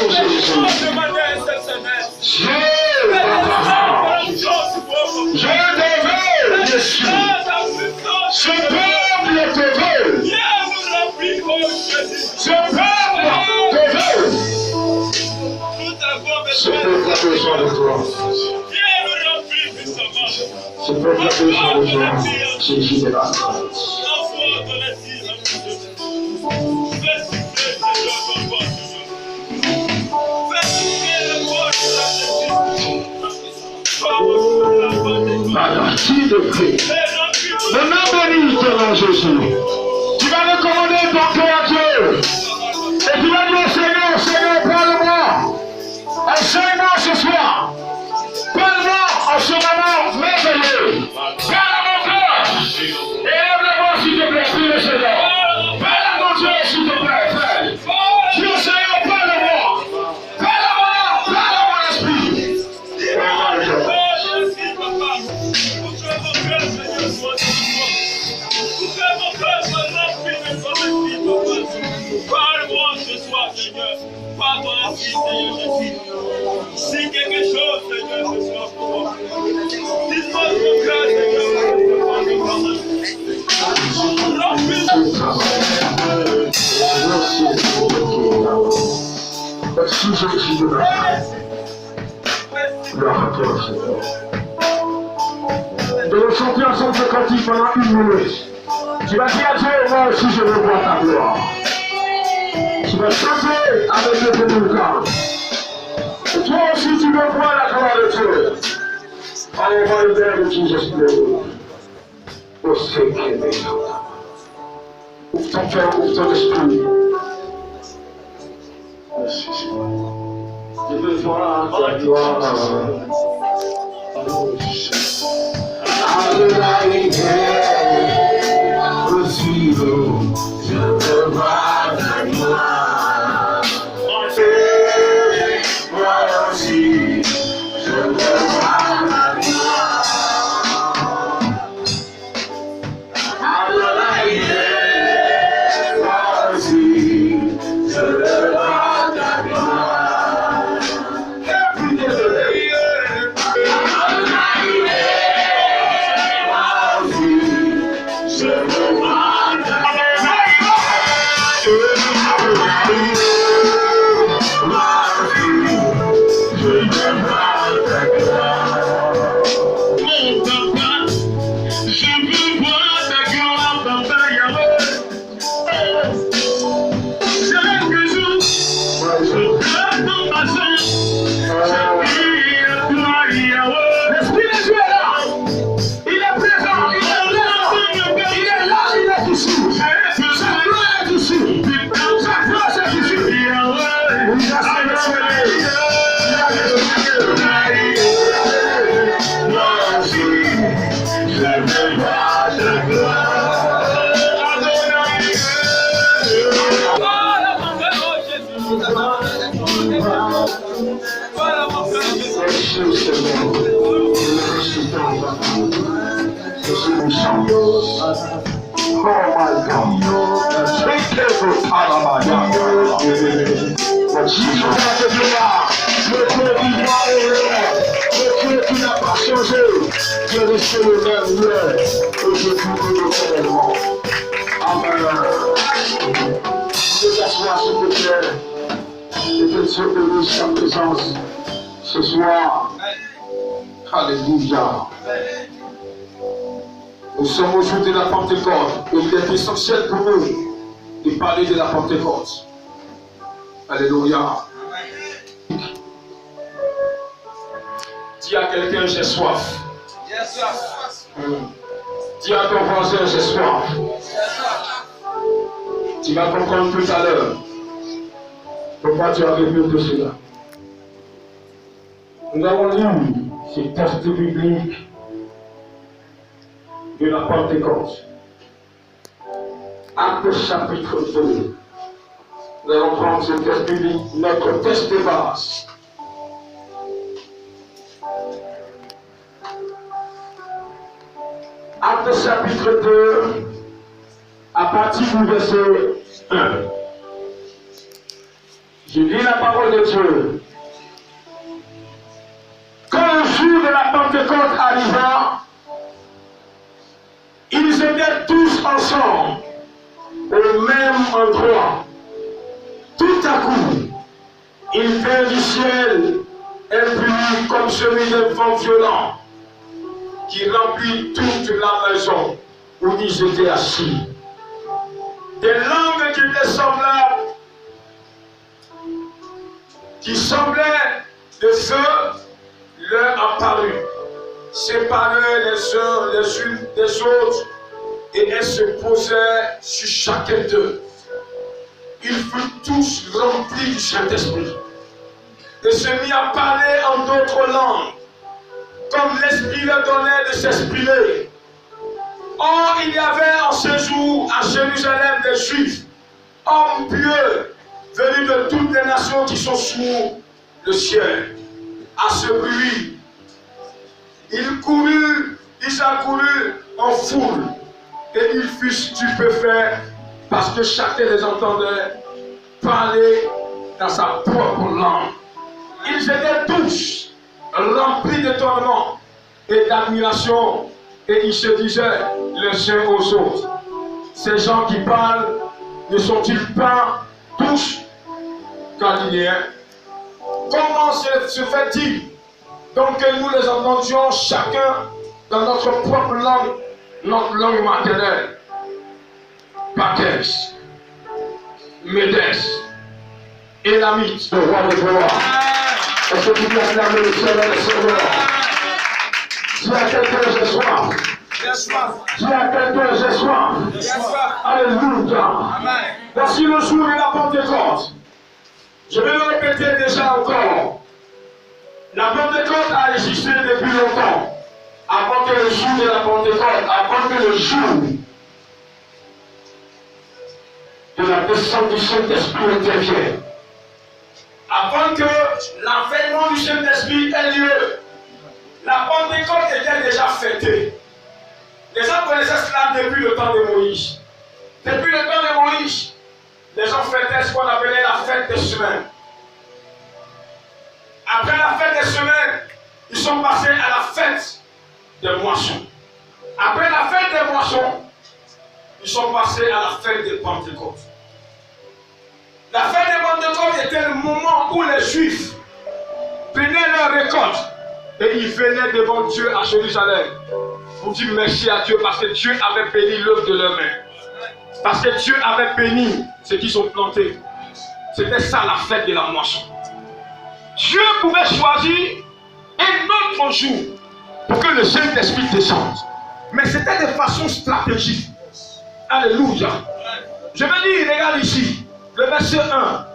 Ce peuple te veut. Ce peuple te veut. Ce peuple a besoin de toi. Ce peuple a besoin de toi. Jésus de la Qui de prix. Maintenant, bénis ton nom, Jésus. Tu vas recommander ton cœur à Dieu. Et tu vas dire, Seigneur, Seigneur, parle-moi. Enseigne-moi ce soir. Parle-moi en ce moment merveilleux. Parle à mon cœur. Élève la voix, s'il te plaît, prie le Seigneur. Parle à mon Dieu, s'il te plaît, frère. Dieu, Seigneur, parle-moi. Parle-moi, parle à mon esprit. Parle-moi ce soir, Seigneur. Par ton esprit, Seigneur Jésus. Dis quelque chose, Seigneur, ce soir pour moi. Dis-moi ton cœur, Seigneur. Merci Jésus de Nazareth. Gloire à toi, Seigneur. De le chanter ensemble ce cantique pendant 1 minute. Tu vas dire à Dieu, moi aussi je veux voir ta gloire. Tu vas chanter avec le communicant. Et toi aussi tu veux voir la gloire de Dieu. Allez, va le Père de Jesus Christ. Au secret des gens. Ouvre ton cœur, ouvre ton esprit. Merci Seigneur. Je veux voir ta gloire. Je veux voir ta gloire. Moi aussi, je veux voir ta gloire. Moi aussi, je veux voir ta gloire. Je veux voir ta Oh my God. Take care of le Dieu vivant est là. Le Dieu qui n'a pas changé. Dieu reste le même hier. Aujourd'hui et éternellement. Amen. Dieu t'assois s'il te plaît. Et que Dieu bénisse sa présence ce soir. Alléluia. Nous sommes au jour de la Pentecôte et il est essentiel pour nous de parler de la Pentecôte. Alléluia. Dis à quelqu'un, j'ai soif. Dis à ton voisin, j'ai soif. Tu vas comprendre tout à l'heure pourquoi tu as répété cela. Nous avons lu ce texte biblique de la Pentecôte. Acte chapitre 2. Nous allons prendre ce texte biblique, notre texte de base. Acte chapitre 2, à partir du verset 1 Je lis la parole de Dieu. Quand le jour de la Pentecôte arriva, ils étaient tous ensemble, au même endroit. Tout à coup, il vint du ciel un bruit comme celui d'un vent violent qui remplit toute la maison où ils étaient assis. Des langues qui étaient semblables, qui semblaient de feu, leur apparut, séparées les uns les unes des autres, et elles se posaient sur chacun d'eux. Ils furent tous remplis du Saint-Esprit et se mit à parler en d'autres langues, comme l'Esprit leur donnait de s'exprimer. Or, il y avait en ce jour à Jérusalem des Juifs, hommes pieux, venus de toutes les nations qui sont sous le ciel. À ce bruit, ils accoururent en foule, et ils furent stupéfaits parce que chacun les entendait parler dans sa propre langue. Ils étaient tous remplis d'étonnement et d'admiration, et ils se disaient les uns aux autres: ces gens qui parlent ne sont-ils pas tous galiléens? Comment se fait-il donc que nous les entendions chacun dans notre propre langue, notre langue maternelle? Pakès, Médès, Élamite, le roi de gloire. Est-ce que tu peux acclamer le Seigneur, le Seigneur? Dis à quelqu'un, j'ai soif. Dis à quelqu'un, j'ai soif. Alléluia. Voici le jour de la Pentecôte. Je vais le répéter déjà encore. La Pentecôte a existé depuis longtemps. Avant que le jour de la Pentecôte, avant que le jour de la descente du Saint-Esprit intervienne. Avant que l'avènement du Saint-Esprit ait lieu, la Pentecôte était déjà fêtée. Les gens connaissaient cela depuis le temps de Moïse. Depuis le temps de Moïse, les gens fêtaient ce qu'on appelait la fête des semaines. Après la fête des semaines, ils sont passés à la fête des moissons. Après la fête des moissons, ils sont passés à la fête des Pentecôtes. La fête des Pentecôtes était le moment où les Juifs prenaient leur récolte et ils venaient devant Dieu à Jérusalem pour dire merci à Dieu parce que Dieu avait béni l'œuvre de leurs mains. Parce que Dieu avait béni ce qu'ils ont planté. C'était ça la fête de la moisson. Dieu pouvait choisir un autre jour pour que le Saint-Esprit descende. Mais c'était de façon stratégique. Alléluia. Je veux dire, regarde ici, le verset 1.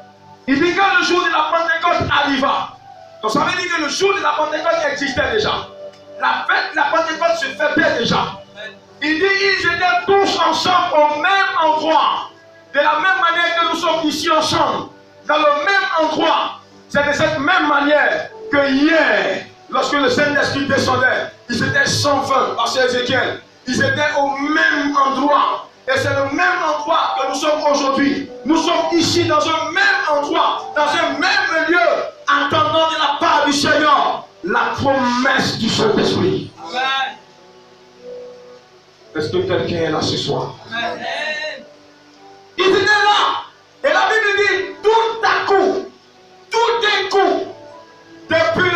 Il dit que le jour de la Pentecôte arriva. Donc ça veut dire que le jour de la Pentecôte existait déjà. La fête de la Pentecôte se fêtait déjà. Il dit ils étaient tous ensemble au même endroit. De la même manière que nous sommes ici ensemble. Dans le même endroit. C'est de cette même manière que hier, lorsque le Saint-Esprit descendait, ils étaient 120 par Ézéchiel. Ils étaient au même endroit. Et c'est le même endroit que nous sommes aujourd'hui. Nous sommes ici dans un même endroit, dans un même lieu, attendant de la part du Seigneur la promesse du Saint-Esprit. Est-ce que quelqu'un est là ce soir? Ils étaient là. Et la Bible dit, tout à coup, tout d'un coup, depuis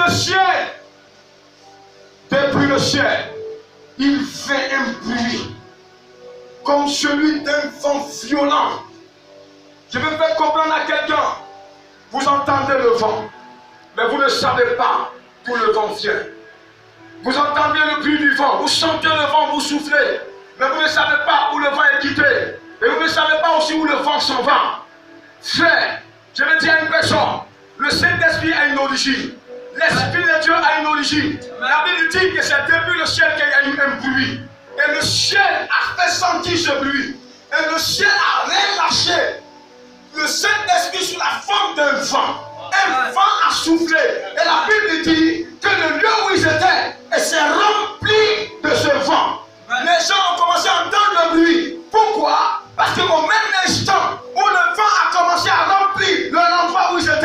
le ciel, il fait un bruit comme celui d'un vent violent. Je vais faire comprendre à quelqu'un, vous entendez le vent, mais vous ne savez pas d'où le vent vient. Vous entendez le bruit du vent, vous sentez le vent, vous soufflez, mais vous ne savez pas où le vent est quitté. Et vous ne savez pas aussi où le vent s'en va. Frère, je vais dire à une personne, le Saint-Esprit a une origine. L'Esprit de Dieu a une origine. La Bible dit que c'est depuis le ciel qu'il y a eu un bruit. Et le ciel a fait sentir ce bruit. Et le ciel a relâché le Saint-Esprit sous la forme d'un vent. Un vent a soufflé. Et la Bible dit que le lieu où ils étaient s'est rempli de ce vent. Les gens ont commencé à entendre le bruit. Pourquoi? Parce qu'au même instant où le vent a commencé à remplir l'endroit où ils étaient,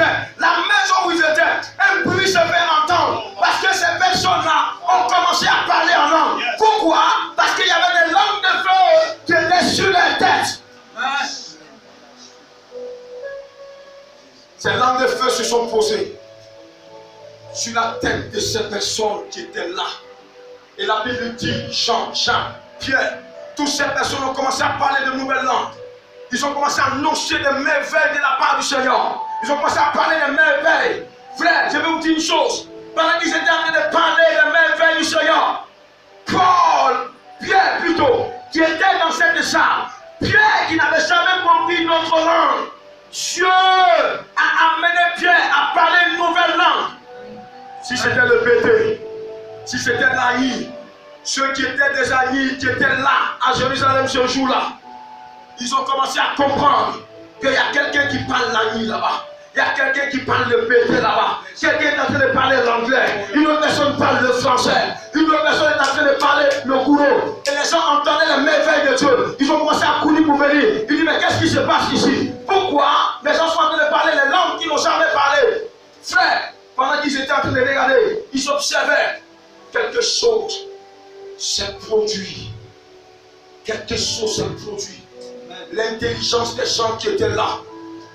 Ces lampes de feu se sont posées sur la tête de ces personnes qui étaient là. Et la Bible dit, Jean, Jacques, Pierre, toutes ces personnes ont commencé à parler de nouvelles langues. Ils ont commencé à annoncer des merveilles de la part du Seigneur. Ils ont commencé à parler des merveilles. Frère, je vais vous dire une chose. Pendant qu'ils étaient en train de parler des merveilles du Seigneur, Pierre plutôt, qui était dans cette salle, Pierre qui n'avait jamais compris notre langue, Dieu a amené Pierre à parler une nouvelle langue. Si c'était le pété, si c'était l'Aïe, ceux qui étaient des Aïe, qui étaient là à Jérusalem ce jour-là, ils ont commencé à comprendre qu'il y a quelqu'un qui parle l'Aïe là-bas. Il y a quelqu'un qui parle le pété là-bas. Quelqu'un est en train de parler l'anglais. Une autre personne parle le français. Une autre personne est en train de parler le courant. Et les gens entendaient les merveilles de Dieu. Ils ont commencé à courir pour venir. Ils disent, mais qu'est-ce qui se passe ici? Pourquoi les gens sont en train de parler les langues qu'ils n'ont jamais parlé? Frère, pendant qu'ils étaient en train de regarder, ils observaient quelque chose s'est produit. Quelque chose s'est produit. L'intelligence des gens qui étaient là,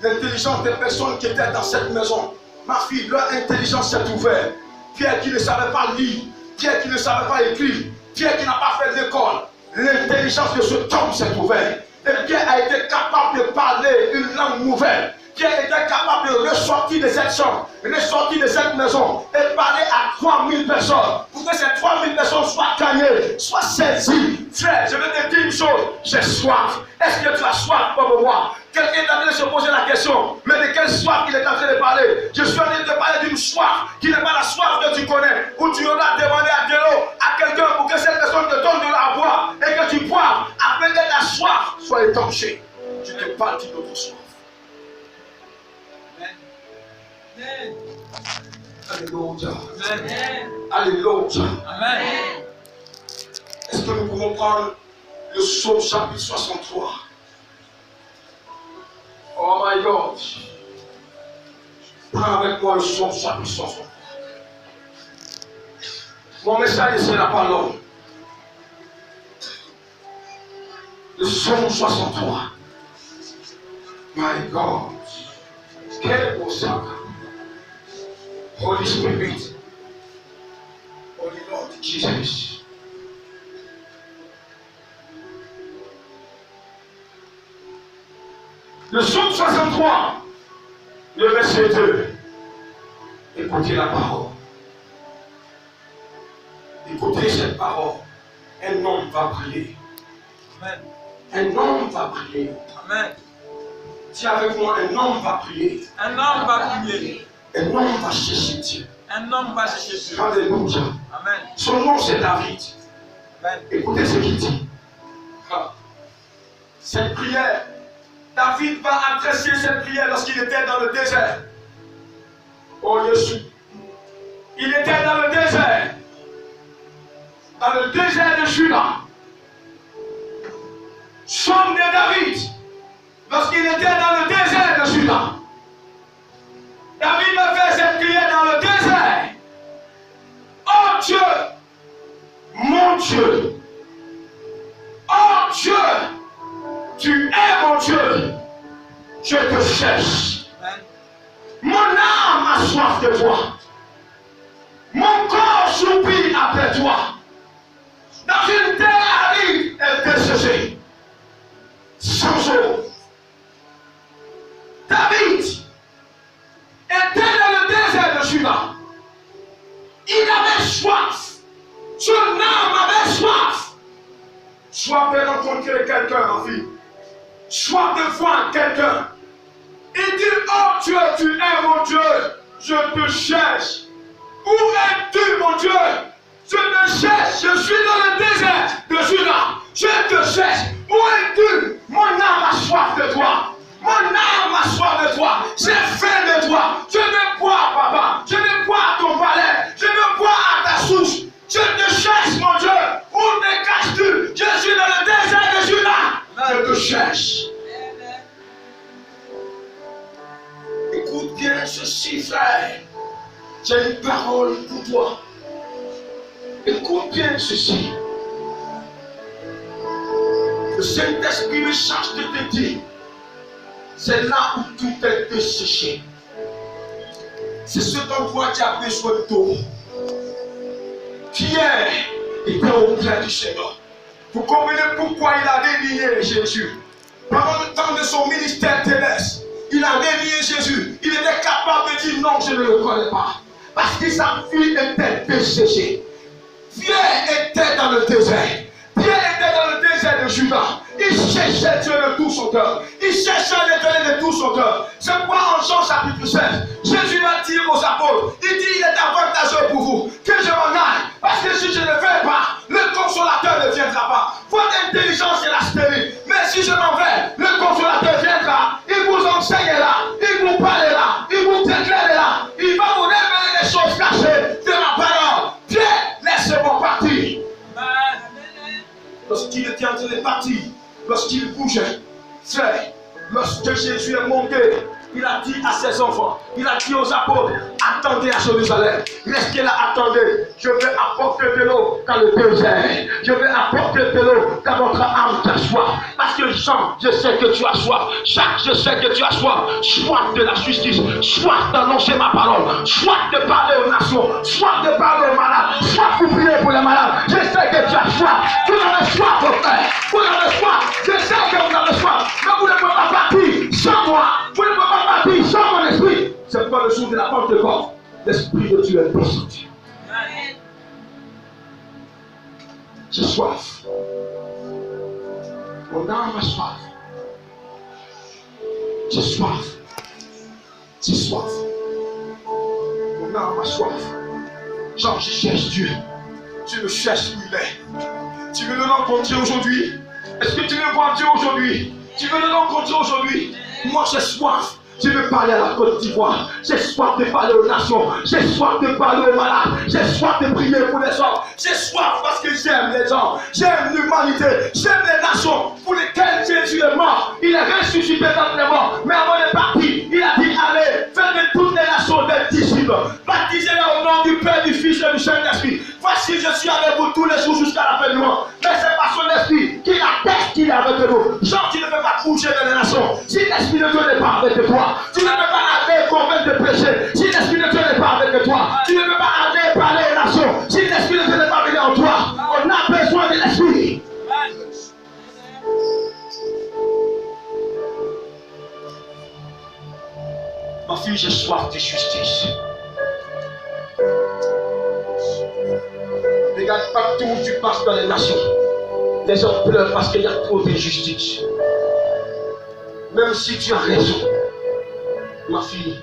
l'intelligence des personnes qui étaient dans cette maison, ma fille, leur intelligence s'est ouverte. Pierre qui ne savait pas lire, Pierre qui ne savait pas écrire, Pierre qui n'a pas fait l'école, l'intelligence de ce homme s'est ouverte. Et Pierre a été capable de parler une langue nouvelle. Pierre était capable de ressortir de cette chambre, ressortir de cette maison et parler à 3000 personnes. Pour que ces 3000 personnes soient gagnées, soient saisies. Frère, je vais te dire une chose, j'ai soif. Est-ce que tu as soif comme moi? Quelqu'un est en train de se poser la question, mais de quelle soif il est en train de parler? Je suis en train de te parler d'une soif qui n'est pas la soif que tu connais, où tu auras demandé à l'eau à quelqu'un pour que cette personne te donne de la boire et que tu boives afin que ta soif soit étanchée. Je te parle d'une autre soif. Amen. Alléluia. Amen. Alléluia. Amen. Est-ce que nous pouvons prendre le psaume chapitre 63? Oh my God. Prends avec moi le psaume chapitre 63. Mon message, c'est la parole. Le psaume 63. My God. Quel beau sac. Holy Spirit, Holy Lord Jesus. Le psaume 63, le verset 2. Écoutez la parole. Écoutez cette parole. Un homme va prier. Amen. Un homme va prier. Amen. Dis avec moi, un homme va prier. Un homme va prier. Un homme va chercher Dieu. Un homme va chercher Dieu. Alléluia. Amen. Son nom c'est David. Amen. Écoutez ce qu'il dit. Cette prière, David va adresser cette prière lorsqu'il était dans le désert. Oh Jésus. Il était dans le désert. Dans le désert de Juda. Somme de David. Lorsqu'il était dans le désert de Juda. David va faire cette prière dans le désert. Oh Dieu, mon Dieu. Oh Dieu, tu es mon Dieu. Je te cherche. Amen. Mon âme a soif de toi. Mon corps soupire après toi. Dans une terre aride et desséchée. Sans eau. David était dans le désert de Juda. Il avait soif. Son âme avait soif. Soif de rencontrer quelqu'un, ma fille. Soif de voir quelqu'un. Il dit, oh Dieu, tu es mon Dieu. Je te cherche. Où es-tu, mon Dieu? Je te cherche. Je suis dans le désert de Juda. Je te cherche. Où es-tu? Mon âme a soif de toi. Mon âme a soif de toi. J'ai faim de toi. Je veux boire, papa. Je veux boire à ton palais. Je veux boire à ta source. Je te cherche, mon Dieu. Où te caches-tu? Je suis dans le désert de Juda. Je te cherche. Écoute bien ceci, frère. J'ai une parole pour toi. Écoute bien ceci. Le Saint-Esprit me charge de te dire. C'est là où tout est desséché. C'est ce dont toi tu as besoin de toi. Pierre était auprès du Seigneur. Vous comprenez pourquoi il a dénié Jésus. Pendant le temps de son ministère terrestre, il a dénié Jésus. Il était capable de dire non, je ne le connais pas. Parce que sa fille était desséchée. Pierre était dans le désert. Pierre était dans le désert de Juda. Il cherchait Dieu de tout son cœur. Il cherchait l'Éternel de tout son cœur. C'est pourquoi en Jean chapitre 16, Jésus va dire aux apôtres, il dit, il est avantageux pour vous que je m'en aille. Parce que si je ne vais pas, le consolateur ne viendra pas. Votre intelligence est la stérile. Mais si je m'en vais, le consolateur viendra. Il vous enseignera. Il vous parlera. Il vous déclarera. Il va vous révéler des choses cachées de ma parole. Pierre, laissez-moi partir. Lorsqu'il était en train de partir, lorsqu'il bougeait, frère, lorsque Jésus est monté, il a dit à ses enfants, il a dit aux apôtres, attendez à Jérusalem, restez là, attendez, je vais apporter de l'eau dans le désert, je vais apporter de l'eau dans votre âme qui a soif, parce que Jean, je sais que tu as soif, Jacques, je sais que tu as soif de la justice, soif d'annoncer ma parole, soif de parler aux nations, soif de parler aux malades, soif de prier pour les malades, je sais que tu as soif, vous avez soif, mon frère, vous avez soif, je sais que vous avez soif, mais vous ne pouvez pas partir sans moi, vous ne pouvez pas partir sans mon esprit. C'est pas le jour de la Pentecôte, l'esprit de Dieu est descendu. J'ai soif. Mon âme a soif. J'ai soif. J'ai soif. Mon âme a soif. Genre, je cherche Dieu. Tu le cherches où il est. Tu veux le rencontrer aujourd'hui? Est-ce que tu veux voir Dieu aujourd'hui? Tu veux le rencontrer aujourd'hui? Moi, j'ai soif. Je veux parler à la Côte d'Ivoire. J'ai soif de parler aux nations. J'ai soif de parler aux malades. J'ai soif de prier pour les gens. J'ai soif parce que j'aime les gens. J'aime l'humanité. J'aime les nations pour lesquelles Jésus est mort. Il est ressuscité dans les morts. Mais avant de partir, il a dit, allez, faites de toutes les nations des disciples. Baptisez-les au nom du Père, du Fils et du Saint-Esprit. Voici, je suis avec vous tous les jours jusqu'à la fin du monde. Mais c'est par son esprit qui atteste qu'il est avec nous. Genre, tu ne peux pas bouger dans les nations. Si l'esprit de Dieu n'est pas avec toi, tu ne peux pas aller convaincre de péché. Si l'esprit de Dieu n'est pas avec toi, tu ne peux pas aller parler aux nations. Si l'esprit de Dieu n'est pas venu en toi, on a besoin de l'esprit. Ma fille, j'ai soif de justice. Regarde partout où tu passes dans les nations. Les gens pleurent parce qu'il y a trop d'injustice. Même si tu as raison, ma fille,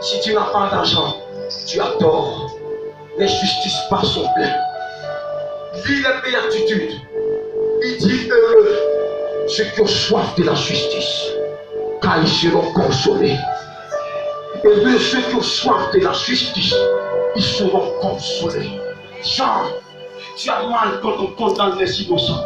si tu n'as pas d'argent, tu as tort. L'injustice passe son plein. Lis les béatitudes. Il dit heureux ceux qui ont soif de la justice, car ils seront consolés. Heureux ceux qui ont soif de la justice, ils seront consolés. Jean, tu as mal quand on condamne les innocents.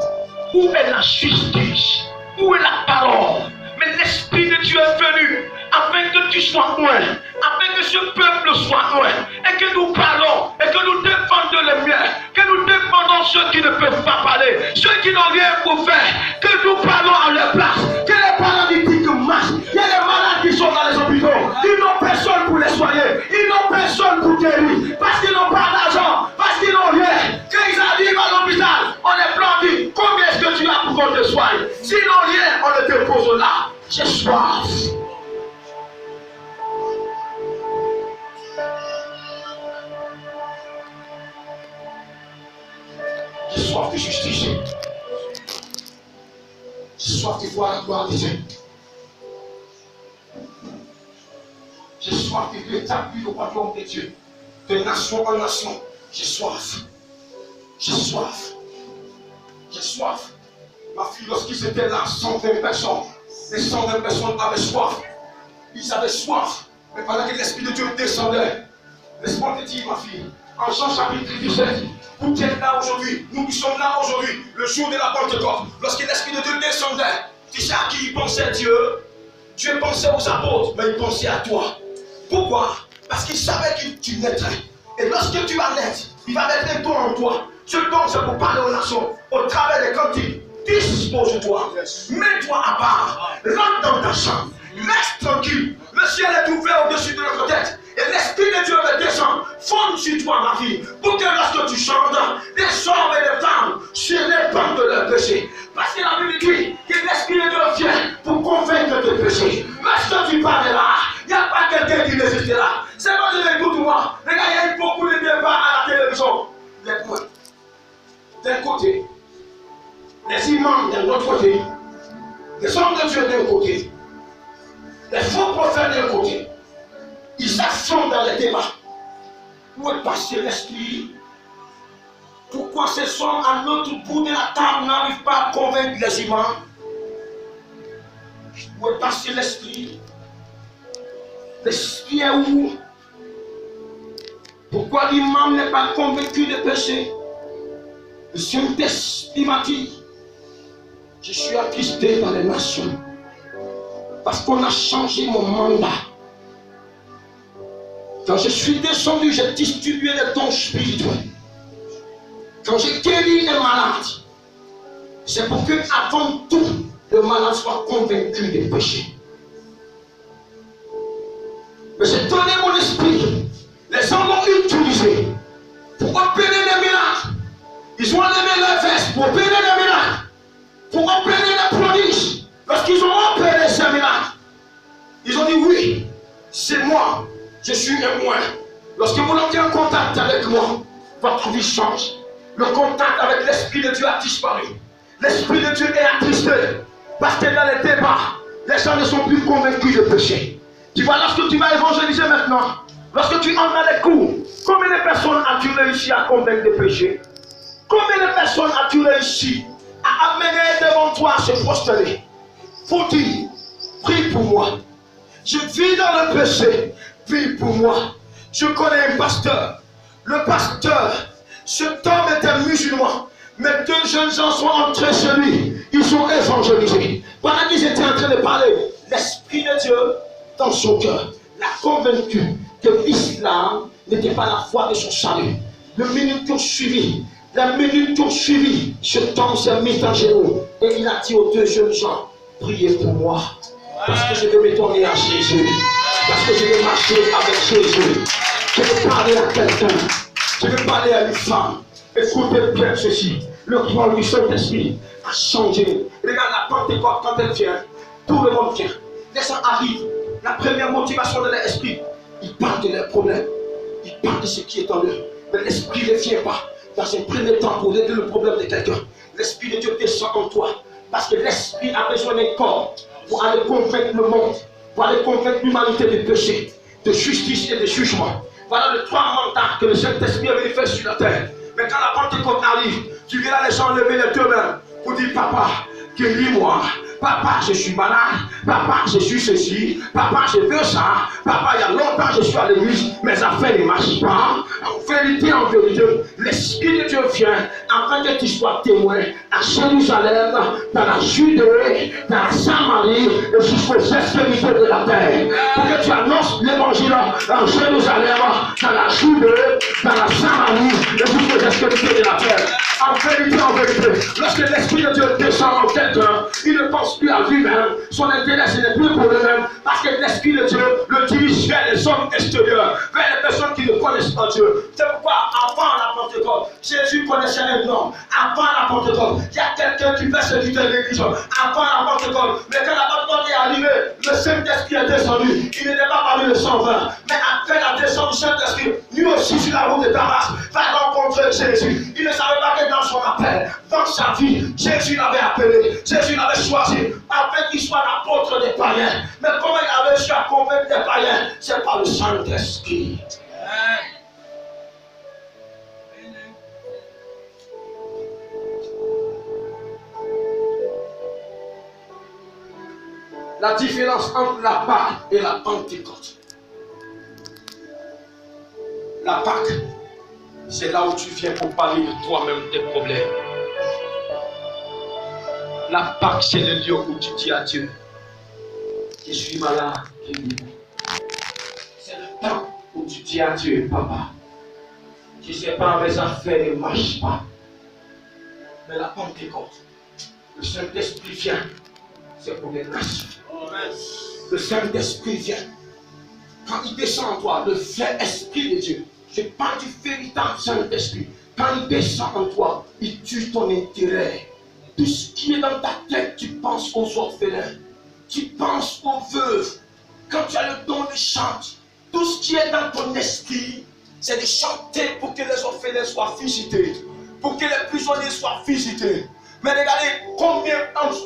Où est la justice? Où est la parole? Mais l'Esprit de Dieu est venu afin que tu sois loin, afin que ce peuple soit loin, et que nous parlons, et que nous défendons les miens, que nous défendons ceux qui ne peuvent pas parler, ceux qui n'ont rien pour faire, que nous parlons à leur place, que les paralytiques marchent. Il y a des malades qui sont dans les hôpitaux, ils n'ont personne pour les soigner, ils n'ont personne pour guérir, parce qu'ils n'ont pas d'argent, parce qu'ils n'ont rien. Quand ils arrivent à l'hôpital, on les prend, dit, combien est-ce que tu as pour qu'on te soigne? S'ils n'ont rien, on les dépose là. J'ai soif. J'ai soif de justice. J'ai soif de voir la gloire de Dieu. J'ai soif de rétablir le royaume de Dieu. De nation en nation. J'ai soif. J'ai soif. J'ai soif. Ma fille, lorsqu'ils étaient là, 120 personnes, les 120 personnes avaient soif. Ils avaient soif. Mais pendant que l'Esprit de Dieu descendait, laisse-moi te dire, ma fille, en Jean chapitre 17, vous qui êtes là aujourd'hui, nous qui sommes là aujourd'hui, le jour de la Pentecôte, lorsque l'Esprit de Dieu descendait, tu sais à qui il pensait Dieu? Dieu pensait aux apôtres, mais il pensait à toi. Pourquoi? Parce qu'il savait que tu naîtrais. Et lorsque tu vas naître, il va mettre un don en toi. Ce don, c'est pour parler aux nations, au travers des cantiques. Dispose-toi, mets-toi à part, rentre dans ta chambre, reste tranquille. Le ciel est ouvert au-dessus de notre tête. Et l'Esprit de dans les débats? Où est passé l'esprit? Pourquoi ces hommes à l'autre bout de la table n'arrivent pas à convaincre les humains? Où est passé l'esprit? L'esprit est où? Pourquoi l'imam n'est pas convaincu de péché? Le Saint-Esprit m'a dit, je suis attristé dans les nations parce qu'on a changé mon mandat. Quand je suis descendu, j'ai distribué les dons spirituels. Quand j'ai guéri les malades, c'est pour que avant tout, le malade soit convaincu des péchés. Mais j'ai donné mon esprit. Les gens l'ont utilisé pour opérer des miracles. Ils ont enlevé leurs vestes pour opérer des miracles. Pour opérer des prodiges. Lorsqu'ils ont opéré ces miracles, ils ont dit oui, c'est moi. Je suis un moi. Lorsque vous entrez en contact avec moi, votre vie change. Le contact avec l'Esprit de Dieu a disparu. L'Esprit de Dieu est attristé. Parce que dans les débats, les gens ne sont plus convaincus de péché. Tu vois, lorsque tu vas évangéliser maintenant, lorsque tu entres dans les cours, combien de personnes as-tu réussi à convaincre de péché? Combien de personnes as-tu réussi à amener devant toi à se prosterner? Faut dire, prie pour moi. Je vis dans le péché, prie pour moi. Je connais un pasteur. Le pasteur, cet homme était musulman. Mais deux jeunes gens sont entrés chez lui. Ils sont évangélisés. Pendant qu'ils étaient en train de parler, l'Esprit de Dieu, dans son cœur, l'a convaincu que l'islam n'était pas la foi de son salut. Les minutes qui ont suivi, ce temps s'est mis en genoux. Et il a dit aux deux jeunes gens, priez pour moi. Parce que je vais me tourner à Jésus. Parce que je vais marcher avec Jésus. Je vais parler à quelqu'un. Je vais parler à une femme. Écoutez bien ceci. Le roi du Saint-Esprit a changé. Regarde la Pentecôte quand elle vient. Tout le monde vient. Les gens arrivent. La première motivation de l'esprit, ils parlent de leurs problèmes. Ils parlent de ce qui est en eux. Mais l'esprit ne vient pas dans un premier temps pour régler le problème de quelqu'un. L'Esprit de Dieu descend en toi. Parce que l'esprit a besoin d'un corps pour aller convaincre le monde, pour aller convaincre l'humanité du péché, de justice et de jugement. Voilà les trois mandats que le Saint-Esprit a venu faire sur la terre. Mais quand la Pentecôte arrive, tu verras les gens lever les deux mains pour dire, papa, guéris-moi. Papa, je suis malade. Papa, je suis ceci. Papa, je veux ça. Papa, il y a longtemps je suis à l'église. Mes affaires ne marchent pas. En vérité, l'Esprit de Dieu vient afin que tu sois témoin à Jérusalem, dans la Judée, dans la Samarie et jusqu'aux extrémités de la terre. Pour que tu annonces l'évangile en Jérusalem, dans la Judée, dans la Samarie et jusqu'aux extrémités de la terre. En vérité, lorsque l'Esprit de Dieu descend en quelqu'un, il ne pense plus à lui-même, son intérêt ce n'est plus pour lui-même, parce que l'Esprit de Dieu le dirige vers les hommes extérieurs, vers les personnes qui ne connaissent pas Dieu. C'est pourquoi avant la Pentecôte, Jésus connaissait les noms. Avant la Pentecôte, il y a quelqu'un qui persécutait l'église. Avant la Pentecôte, mais quand la Pentecôte est arrivée, le Saint-Esprit est descendu. Il n'était pas parmi les 120, mais après la descente du Saint-Esprit, lui aussi sur la route de Damas, va rencontrer Jésus. Il ne savait pas que dans son appel, dans sa vie, Jésus l'avait appelé, Jésus l'avait choisi, afin qu'il soit l'apôtre des païens. Mais comment il avait réussi à convaincre des païens? C'est par le Saint-Esprit. La différence entre la Pâque et la Pentecôte. La Pâque, c'est là où tu viens pour parler de toi-même, tes problèmes. La Pâque, c'est le lieu où tu dis à Dieu, je suis malade, c'est le temps où tu dis à Dieu, papa, je ne sais pas, mes affaires ne marchent pas. Mais la Pentecôte, le Saint-Esprit vient, c'est pour les nations. Le Saint-Esprit vient. Quand il descend en toi, le vrai Esprit de Dieu, je parle du véritable Saint-Esprit. Quand il descend en toi, il tue ton intérêt. Tout ce qui est dans ta tête, tu penses aux orphelins, tu penses aux veuves. Quand tu as le don de chanter, tout ce qui est dans ton esprit, c'est de chanter pour que les orphelins soient visités, pour que les prisonniers soient visités. Mais regardez, combien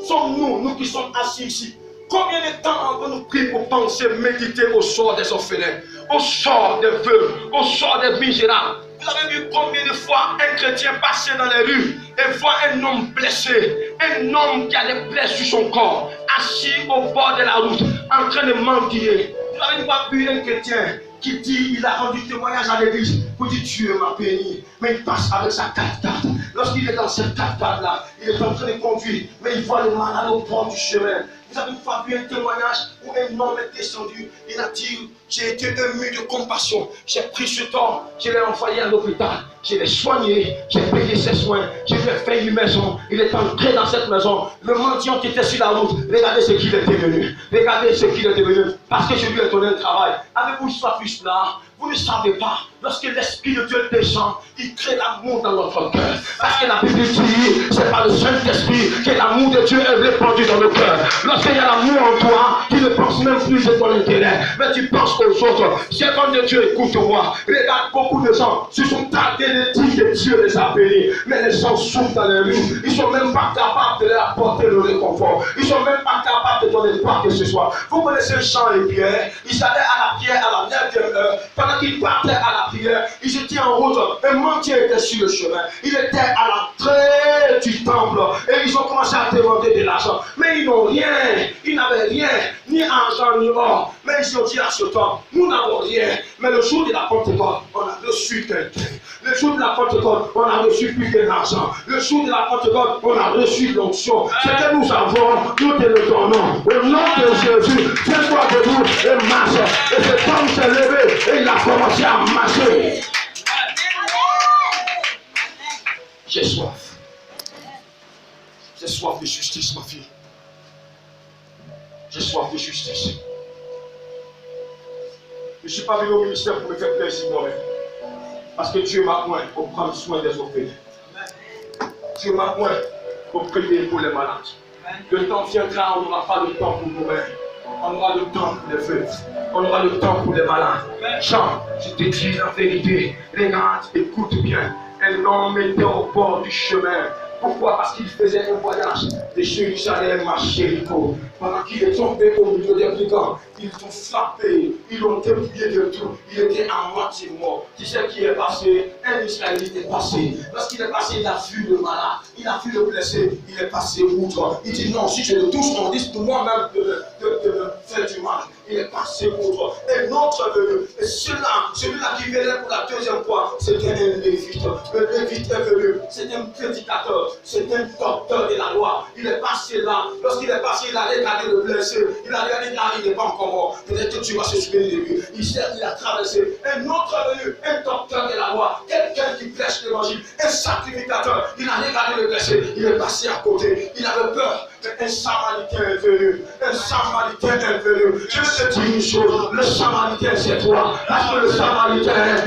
sommes-nous, nous qui sommes assis ici, Combien de temps avons-nous pris pour penser, méditer au sort des orphelins, au sort des veuves, au sort des misérables? Vous avez vu combien de fois un chrétien passer dans les rues et voir un homme blessé, un homme qui a des plaies sur son corps, assis au bord de la route, en train de mendier? Vous avez vu un chrétien qui dit, il a rendu témoignage à l'église pour dire Dieu m'a béni, mais il passe avec sa 4x4. Lorsqu'il est dans cette 4x4 là, il est en train de conduire, mais il voit le malade au bord du chemin. Vous avez une fois vu un témoignage où un homme est descendu, il a dit, j'ai été ému de compassion, j'ai pris cet homme, je l'ai envoyé à l'hôpital, je l'ai soigné, j'ai payé ses soins, je lui ai fait une maison, il est entré dans cette maison, le mendiant qui était sur la route, regardez ce qu'il est devenu, regardez ce qu'il est devenu, parce que je lui ai donné un travail. Avez-vous soit plus là? Vous ne savez pas, lorsque l'Esprit de Dieu descend, il crée l'amour dans notre cœur. Parce que la Bible dit, c'est par le Saint-Esprit que l'amour de Dieu est répandu dans le cœur. Lorsqu'il y a l'amour en toi, tu ne penses même plus de ton intérêt, mais tu penses aux autres. Servant de Dieu, écoute-moi. Regarde, beaucoup de gens se sont tardés de dire que Dieu les a bénis, mais les gens souffrent dans les rues. Ils ne sont même pas capables de leur apporter le réconfort. Ils ne sont même pas capables de donner quoi que ce soit. Vous connaissez Jean et Pierre, ils allaient à la prière à la 9e heure. Pendant qu'ils partaient à la prière, ils étaient en route. Un mendiant était sur le chemin. Il était à l'entrée du temple. Et ils ont commencé à demander de l'argent. Mais ils n'ont rien. Ils n'avaient rien. Ni argent, ni or. Mais ils ont dit à ce temps, nous n'avons rien. Mais le jour de la Pentecôte, on a reçu quelqu'un. Le jour de la Pentecôte, on a reçu plus que l'argent. Le jour de la Pentecôte, on a reçu l'onction. Ce que nous avons, nous te le donnons. Au nom de Jésus, tiens-toi debout et marche. Et cet homme s'est levé et il a commencé à marcher. J'ai soif. J'ai soif de justice, ma fille. J'ai soif de justice. Je ne suis pas venu au ministère pour me faire plaisir moi-même. Parce que Dieu m'a oint pour prendre soin des orphelins. Dieu m'a oint pour prier pour les malades. Le temps viendra, on n'aura pas le temps pour nous-mêmes. On aura le temps pour les veuves. On aura le temps pour les malades. Jean, je te dis la vérité. Regarde, écoute bien. Un homme était au bord du chemin. Pourquoi? Parce qu'il faisait un voyage de Jérusalem à Jéricho. Pendant qu'il est tombé au milieu des brigands, ils l'ont frappé, ils l'ont dépouillé de tout. Il était à moitié mort. Tu sais qui est passé? Un Israélite est passé. Lorsqu'il est passé, il a vu le malade, il a vu le blessé, il est passé outre. Il dit non, si je le touche, on risque moi-même de me faire du mal. Il est passé outre. Et notre venu, et celui-là qui venait pour la deuxième fois, c'était un lévite. Le lévite est venu, c'est un prédicateur, c'est un docteur de la loi. Il est passé là. Lorsqu'il est passé, il a regardé le blessé. Il a regardé là, il n'est pas encore mort. Peut-être que tu vas se souvenir de lui. Il a traversé. Un autre venu, un docteur de la loi, quelqu'un qui prêche l'évangile, un sacrificateur. Il a regardé le blessé. Il est passé à côté. Il avait peur. Un Samaritain est venu. Un Samaritain est venu. Je te dis une chose, le Samaritain c'est toi. Parce que le Samaritain,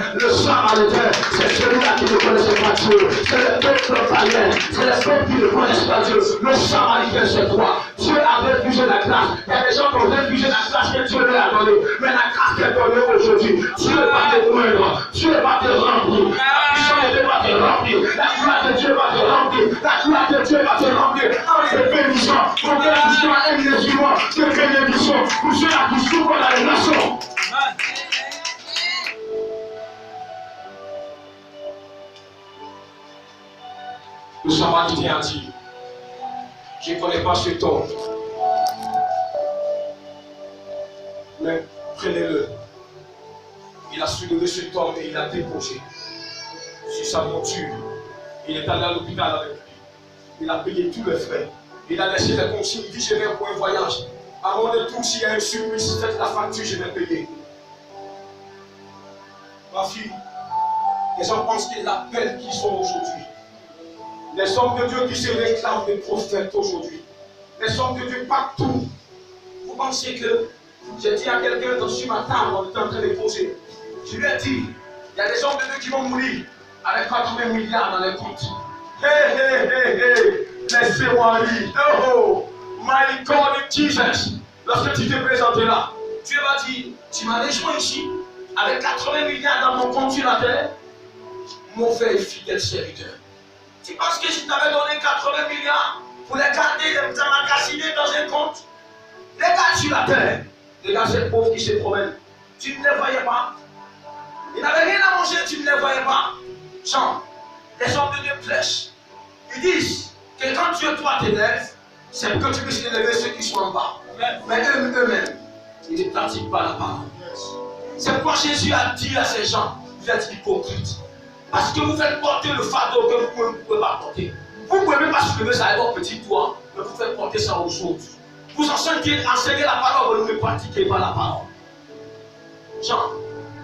c'est celui-là qui ne connaissait pas Dieu. C'est le peuple païen. C'est le peuple qui ne connaissent pas Dieu. Le Samaritain c'est toi. Dieu a refusé la grâce. Il y a des gens qui ont refusé la grâce que Dieu leur a donnée. Mais la grâce qu'elle donne aujourd'hui, Dieu va te moindre. Dieu va te remplir. La puissance de Dieu va te remplir. La gloire de Dieu va te remplir. La gloire de Dieu va te remplir. En te bénissant. Pour que tu sois un instrument de bénédiction pour ceux-là qui souffrent dans les nations. Le Samaritain a dit, je ne connais pas cet homme, mais prenez-le. Il a soulevé cet homme et il l'a déposé sur sa monture. Il est allé à l'hôpital avec lui. Il a payé tous les frais. Il a laissé les consignes. Il dit, je vais pour un voyage. À mon retour, s'il y a un surplus, faites la facture, je vais payer. Ma fille, les gens pensent que l'appel qu'ils sont aujourd'hui, les hommes de Dieu qui se réclament des prophètes aujourd'hui, les hommes de Dieu partout, vous pensez que, j'ai dit à quelqu'un sur ma table, on était en train de poser, je lui ai dit, il y a des hommes de Dieu qui vont mourir avec 80 milliards dans les comptes. Hey, hey, hey, hey, laissez-moi aller. Oh, my God Jesus. Lorsque tu te présentes là, Dieu va dire, tu m'as rejoint ici, avec 80 milliards dans mon compte sur la terre, mauvais et fidèle serviteur. Tu penses que je t'avais donné 80 milliards pour les garder, les emmagasiner dans un compte? Regarde sur la terre. Regarde ces pauvres qui se promènent. Tu ne les voyais pas. Ils n'avaient rien à manger, tu ne les voyais pas. Jean, les hommes de Dieu prêchent. Ils disent que quand Dieu toi t'élèves, c'est que tu puisses élever ceux qui sont en bas. Mais eux-mêmes, ils ne pratiquent pas la parole. C'est pourquoi Jésus a dit à ces gens, vous êtes hypocrites. Parce que vous faites porter le fardeau que vous ne pouvez pas porter. Vous ne pouvez même pas soulever ça avec votre petit doigt, mais vous faites porter ça aux autres. Vous enseignez la parole, mais vous ne pratiquez pas la parole. Jean,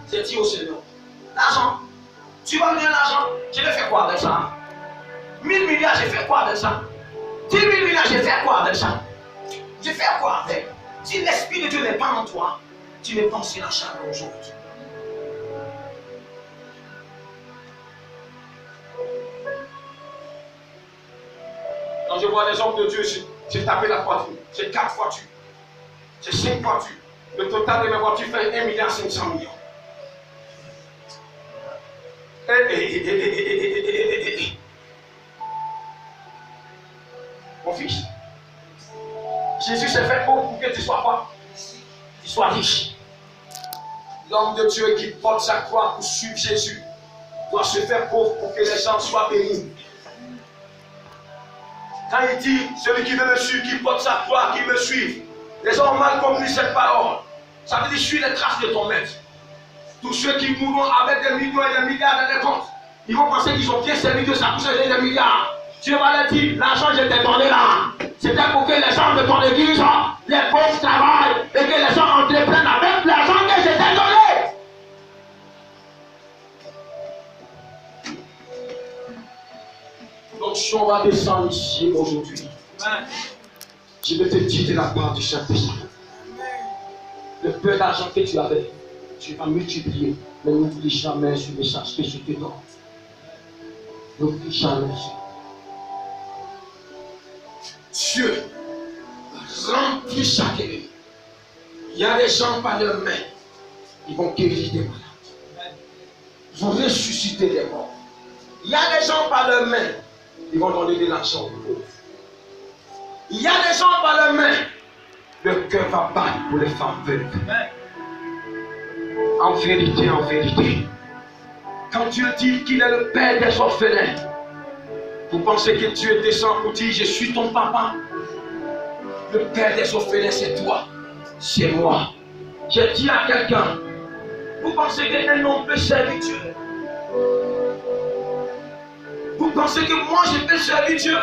c'est dit au Seigneur, l'argent, tu vas me donner l'argent, je vais faire quoi avec ça? 1000 milliards, j'ai fait quoi avec ça? 10 000 milliards, j'ai fait quoi avec ça? Je vais faire quoi avec? Si l'Esprit de Dieu n'est pas en toi, tu ne penses la chair aux autres. Quand je vois des hommes de Dieu, j'ai tapé la voiture, j'ai 4 voitures, j'ai 5 voitures. Le total de mes voitures fait 1,5 milliard. Mon fils, Jésus s'est fait pauvre pour que tu sois quoi? Tu sois riche. L'homme de Dieu qui porte sa croix pour suivre Jésus doit se faire pauvre pour que les gens soient bénis. Quand il dit, celui qui veut me suivre, qui porte sa croix, qui me suive, les gens ont mal compris cette parole. Ça veut dire, suis les traces de ton maître. Tous ceux qui mourront avec des millions et des milliards dans les comptes, ils vont penser qu'ils ont bien servi Dieu, ça a poussé des milliards. Dieu m'a dit, l'argent je t'ai donné là. C'était pour que les gens de ton église, les pauvres travaillent et que les gens entreprennent avec l'argent que je t'ai donné. L'onction va descendre ici aujourd'hui. Je vais te dire de la part du Saint-Esprit. Le peu d'argent que tu avais, tu vas multiplier. Mais n'oublie jamais ce message que je te donne. N'oublie jamais ça. Dieu remplit chaque ennemi. Il y a des gens par leurs mains, ils vont guérir des malades. Ils vont ressusciter des morts. Il y a des gens par leurs mains, ils vont donner de l'argent aux pauvres. Il y a des gens par leurs mains, le cœur va battre pour les femmes veuves. En vérité, quand Dieu dit qu'il est le père des orphelins, vous pensez que Dieu descend pour dire je suis ton papa? Le père des orphelins c'est toi, c'est moi. J'ai dit à quelqu'un, vous pensez qu'un homme peut servir Dieu? Vous pensez que moi je peux servir Dieu?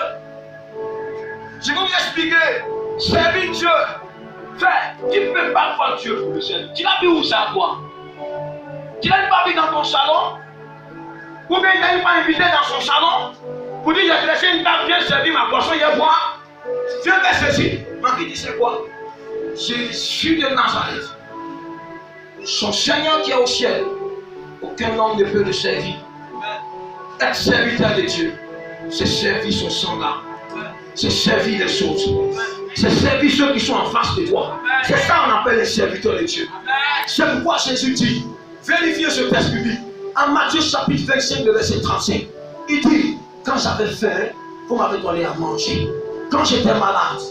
Je vais vous expliquer. Servir Dieu. Frère, tu ne peux pas voir Dieu pour le servir. Tu l'as vu où ça toi? Tu l'as pas vu dans ton salon? Ou bien il t'a pas invité dans son salon? Pour dire, j'ai laissé une table bien servie, ma boisson, il y a boire. Dieu fait ceci. Ma vie dit, c'est quoi? Jésus de Nazareth. Son Seigneur qui est au ciel. Aucun homme ne peut le servir. Être serviteur de Dieu, c'est servir son semblable. C'est servir les autres. C'est servir ceux qui sont en face de toi. C'est ça qu'on appelle les serviteurs de Dieu. C'est pourquoi Jésus dit, vérifiez ce texte biblique. En Matthieu chapitre 25, le verset 35. Il dit, quand j'avais faim, vous m'avez donné à manger. Quand j'étais malade,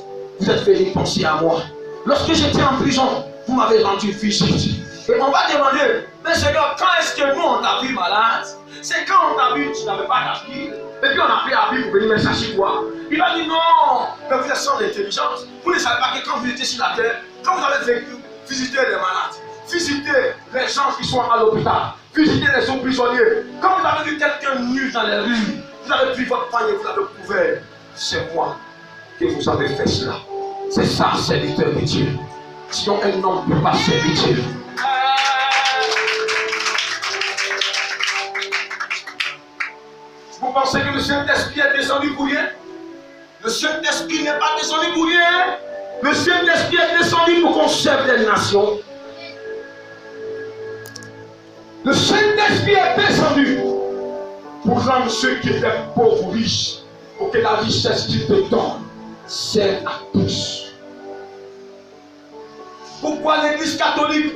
vous êtes venus penser à moi. Lorsque j'étais en prison, vous m'avez rendu visite. Et on va demander, mais Seigneur, quand est-ce que nous on t'a vu malade? C'est quand on t'a vu, tu n'avais pas d'habit. Et puis on a pris l'habit pour venir mettre ça chez toi. Il va dire non, mais vous êtes sans intelligence. Vous ne savez pas que quand vous étiez sur la terre, quand vous avez vécu, visiter les malades, visiter les gens qui sont à l'hôpital, visiter les autres prisonniers. Quand vous avez vu quelqu'un nu dans les rues, vous avez pris votre panier, vous l'avez couvert. C'est moi que vous avez fait cela. C'est ça, serviteur de Dieu. Sinon, un homme ne peut pas servir Dieu. Vous pensez que le Saint-Esprit est descendu pour rien? Le Saint-Esprit n'est pas descendu pour rien. Le Saint-Esprit est descendu pour qu'on serve les nations. Le Saint-Esprit est descendu pour rendre ceux qui étaient pauvres riches, pour que la richesse qu'il te donne serve à tous. Pourquoi l'Église catholique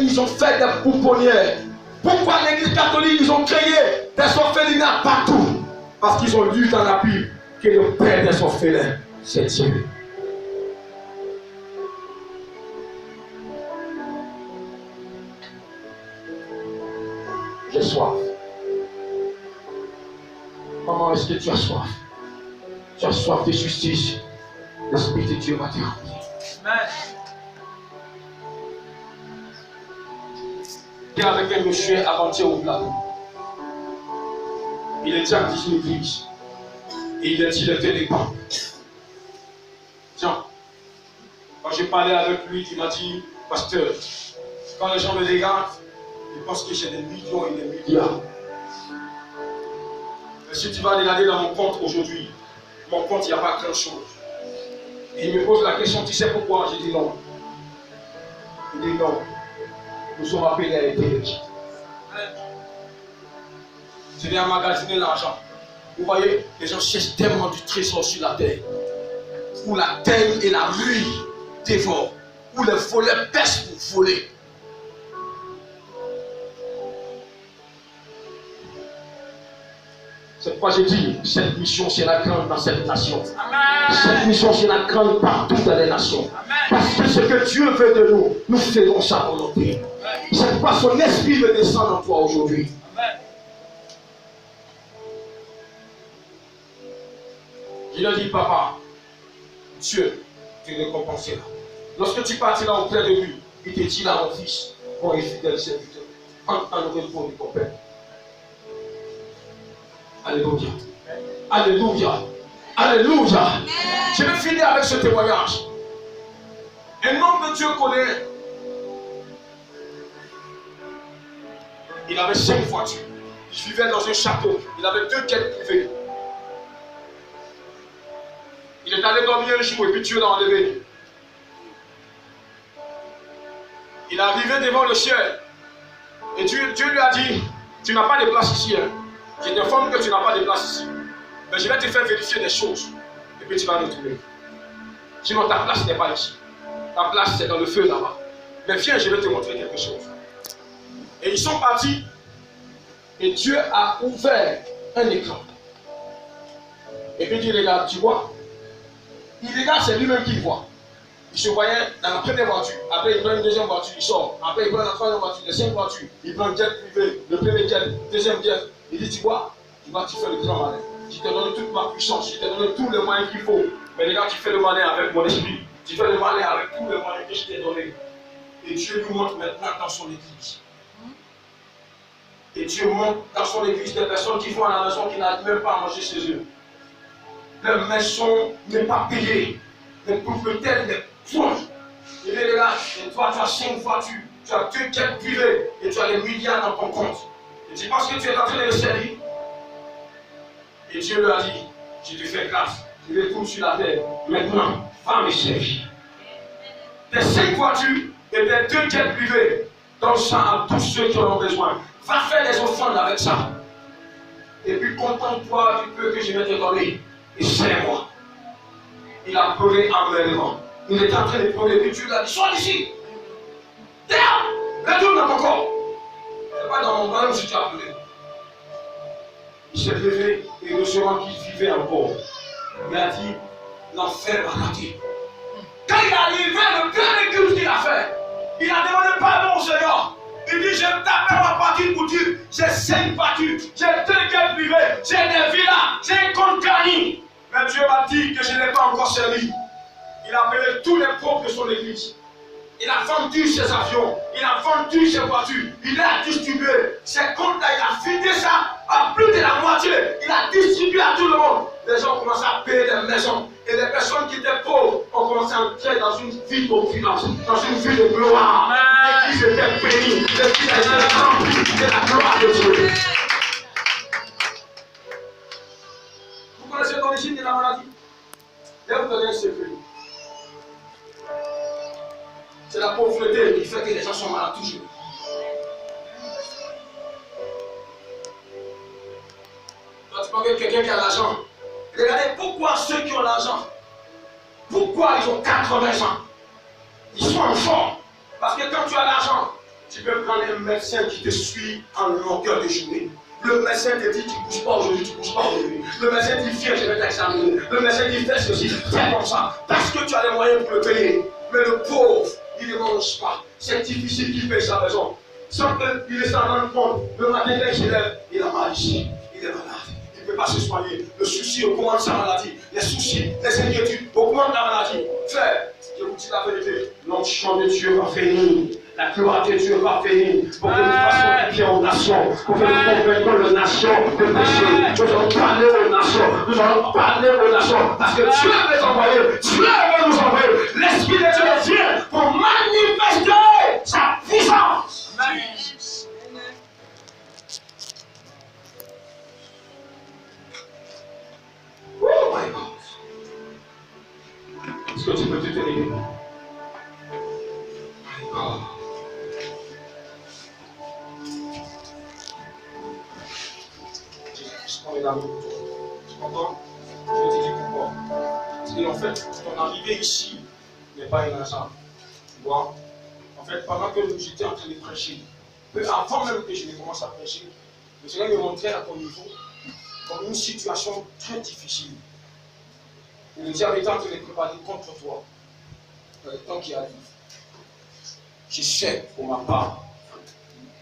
ils ont fait des pouponnières? Pourquoi l'Église catholique ils ont créé des orphelinats partout? Parce qu'ils ont lu dans la Bible que le père des orphelins, c'est Dieu. J'ai soif. Maman, est-ce que tu as soif? Tu as soif de justice. L'Esprit de Dieu va te remplir. Amen. J'étais avec un monsieur avant-hier au plateau. Il était à une église. Et il a dit, il était dépend. Tiens, quand j'ai parlé avec lui, il m'a dit, pasteur, quand les gens me regardent, ils pensent que j'ai des millions et des milliards. Mais si tu vas regarder dans mon compte aujourd'hui, mon compte, il n'y a pas grand-chose. Et il me pose la question, tu sais pourquoi? J'ai dit non. Il dit non. Nous sommes appelés à être riches. Je viens emmagasiner l'argent. Vous voyez, les gens cherchent tellement du trésor sur la terre. Où la terre et la ruine dévorent. Où les voleurs pêchent pour voler. C'est pourquoi j'ai dit, cette mission c'est la grande dans cette nation. Amen. Cette mission c'est la grande partout dans les nations. Amen. Parce que ce que Dieu veut de nous, nous faisons sa volonté. C'est pourquoi son esprit veut descendre en toi aujourd'hui. Amen. Je lui ai dit, papa, Dieu te récompensera. Lorsque tu partiras auprès de lui, il te dit là, mon fils, bon et fidèle serviteur, entre en repos de ton Père. Alléluia. Alléluia. Alléluia. Je vais finir avec ce témoignage. Un homme de Dieu connaît. Il avait 5 voitures. Il vivait dans un château. Il avait 2 quêtes privées. Il est allé dormir un jour et puis Dieu l'a enlevé. Il est arrivé devant le ciel. Et Dieu lui a dit, tu n'as pas de place ici. Hein. Je t'informe que tu n'as pas de place ici. Mais je vais te faire vérifier des choses. Et puis tu vas retrouver. Sinon ta place n'est pas ici. Ta place c'est dans le feu là-bas. Mais viens, je vais te montrer quelque chose. Et ils sont partis. Et Dieu a ouvert un écran. Et puis il dit, regarde, tu vois. Il regarde, c'est lui-même qui voit. Il se voyait dans la première voiture. Après, il prend une deuxième voiture, il sort. Après, il prend la troisième voiture, la deuxième voiture. Il prend un jet privé, le premier jet, le deuxième jet. Il dit, tu vois, tu fais le grand malin. Je t'ai donné toute ma puissance, je t'ai donné tous les moyens qu'il faut. Mais regarde, tu fais le malin avec mon esprit. Tu fais le malin avec tous les moyens que je t'ai donnés. Et Dieu nous montre maintenant dans son église. Et Dieu montre dans son église des personnes qui vont à la maison qui n'arrivent même pas à manger chez eux. Leur maison n'est pas payée. Les propriétaires, les fonds. Et regarde, et toi, tu as 5 voitures, tu as 2 quêtes privées et tu as des milliards dans ton compte. Et tu penses que tu es en train de le servir? Et Dieu lui a dit, je te fais grâce, je retourne sur la terre. Maintenant, va me servir. Tes 5 voitures et tes 2 quêtes privées, donne ça à tous ceux qui en ont besoin. Va faire des offrandes avec ça. Et puis contente-toi du peu que je vais te donner. Et sers-moi. Il a pleuré amèrement. Il est en train de pleurer. Et puis Dieu lui a dit, sois ici. Terre, retourne dans ton corps. Ce n'est pas dans mon problème si tu as pleuré. Il s'est levé et le second qui vivait encore. Il a dit, l'enfer m'a raté. Quand il est arrivé, le premier culte qu'il a fait, il a demandé pardon au Seigneur. Il dit, je t'appelle ma partie pour dire, j'ai 5 voitures, j'ai 2 quêtes privées, j'ai des villas, j'ai un compte garni. Mais Dieu m'a dit que je n'ai pas encore servi. Il a appelé tous les pauvres de son église. Il a vendu ses avions, il a vendu ses voitures, il a distribué ses comptes là, il a vidé ça à plus de la moitié. Il a distribué à tout le monde. Les gens ont commencé à payer des maisons. Et les personnes qui étaient pauvres ont commencé à entrer dans une vie d'opulence, dans une vie de gloire. L'église était bénie, l'église était remplie de la gloire de Dieu. Vous connaissez l'origine de la maladie? Je vais vous donner un secret. C'est la pauvreté qui fait que les gens sont malades toujours. Quand tu parles de quelqu'un qui a l'argent, regardez pourquoi ceux qui ont l'argent, pourquoi ils ont 80 ans, ils sont en forme. Parce que quand tu as l'argent, tu peux prendre un médecin qui te suit en longueur de journée. Le médecin te dit, tu ne bouges pas aujourd'hui, tu ne bouges pas aujourd'hui. Le médecin dit, viens, je vais t'examiner. Le médecin dit, fais ceci, fais comme ça. Parce que tu as les moyens pour le payer. Mais le pauvre, il ne mange pas. C'est difficile qu'il paye sa maison. sans qu'il s'en rende compte. Le matin, dès qu'il lève, il a mal ici. Il est malade. Il ne peut pas se soigner. Le souci augmente sa maladie. Les soucis, les inquiétudes augmentent la maladie. Frère, je vous dis la vérité. L'onction de Dieu va venir. La gloire de Dieu va venir. Pour que nous fassions du bien aux nations. Pour que nous convainquions les nations de péché. Nous allons parler aux nations. Nous allons parler aux nations. Parce que Dieu veut nous envoyer. Dieu veut nous envoyer. L'Esprit de Dieu vient pour manifester sa puissance. Amen. Oh my God. Est-ce que tu peux te tenir? My God. On est là. Tu comprends? Je vais te dire pourquoi. Parce qu'en fait, ton arrivée ici n'est pas un hasard. Tu vois? En fait, pendant que j'étais en train de prêcher, peu avant même que je ne commence à prêcher, le Seigneur me montrait à ton niveau comme une situation très difficile. Et le diable était en train de préparer contre toi dans le temps qui arrive. Je sais pour ma part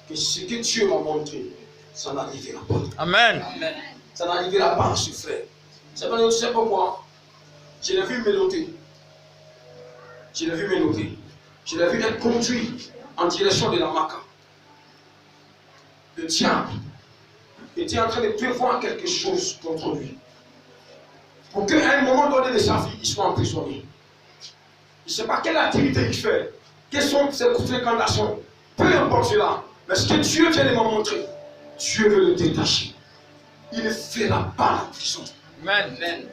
que ce que Dieu m'a montré, ça n'arrivera pas. Amen. Ça n'arrivera pas à ce frère. Tu sais pourquoi? Je l'ai vu mélodie. Je l'ai vu mélodie. Je l'ai vu être conduit en direction de la Maca. Le diable était en train de prévoir quelque chose contre lui. Pour qu'à un moment donné de sa vie, il soit emprisonné. Il ne sait pas quelle activité il fait. Quelles sont ses fréquentations. Peu importe cela. Mais ce que Dieu vient de me montrer, Dieu veut le détacher. Il ne fera pas la prison. Amen.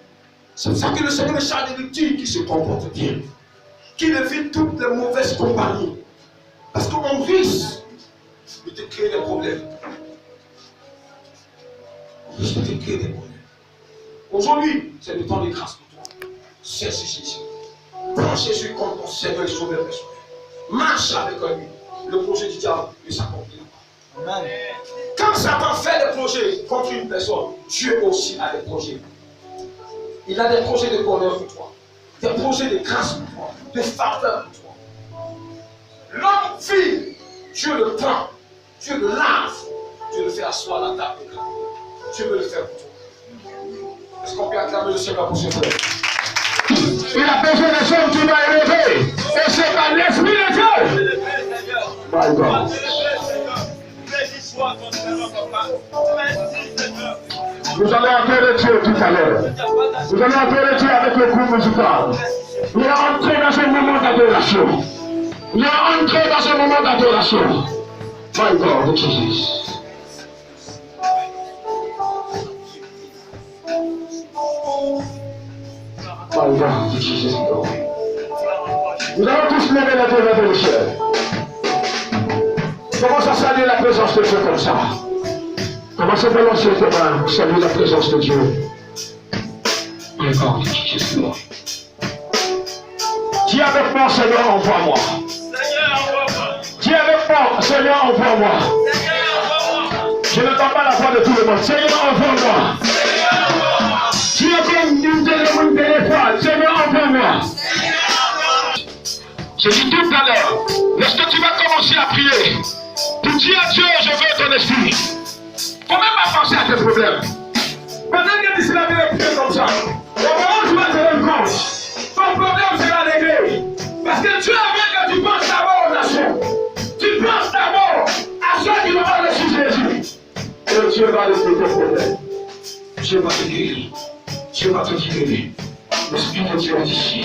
C'est pour ça que le Seigneur me charge de dire qu'il se comporte bien. Qu'il évite toutes les mauvaises compagnies. Parce qu'on risque de te créer des problèmes. On risque de te créer des problèmes. Aujourd'hui, c'est le temps de grâce pour toi. C'est ceci. Prends Jésus comme ton Seigneur et Sauveur personnel. Marche avec lui. Le projet du diable ne s'accomplira pas. Amen. Quand Satan fait des projets contre une personne, Dieu aussi a des projets. Il a des projets de bonheur pour toi. Des projets de grâce pour toi. De faveur pour toi. L'homme vit, Dieu le prend. Dieu le lave. Dieu le fait asseoir à la table de grâce. Dieu veut le faire pour toi. Est-ce qu'on peut acclamer le Seigneur pour ce frère? Il a besoin de gens qui vont élever. Et c'est par l'Esprit de Dieu. My God. Nous allons adorer Dieu tout à l'heure. Nous allons adorer Dieu avec le groupe musical. Il est entré dans un moment d'adoration. Il est entré dans un moment d'adoration. My God, Jesus. My God, Jesus. Nous allons tous lever la tête vers le ciel. Commence à saluer la présence de Dieu comme ça. Commence à balancer tes mains, saluer la présence de Dieu. My God, Jesus. Dis avec moi, Seigneur, envoie-moi. Dis avec moi, Seigneur, envoie-moi. Je n'entends pas la voix de tout le monde. Seigneur, envoie-moi. Dis comme une téléphone. Seigneur, envoie-moi. Je dis tout à l'heure, lorsque tu vas commencer à prier, tu dis à Dieu, je veux ton esprit. Faut même pas penser à tes problèmes. Pendant que tu vas te prier comme ça, au moment où tu vas te rendre compte, ton problème sera réglé. Parce que Dieu veut que tu penses d'abord aux nations. Tu penses d'abord à ceux qui n'ont pas reçu Jésus. Et Dieu va régler tes problèmes. Dieu va te guérir. Dieu va te guérir. L'Esprit de Dieu est ici.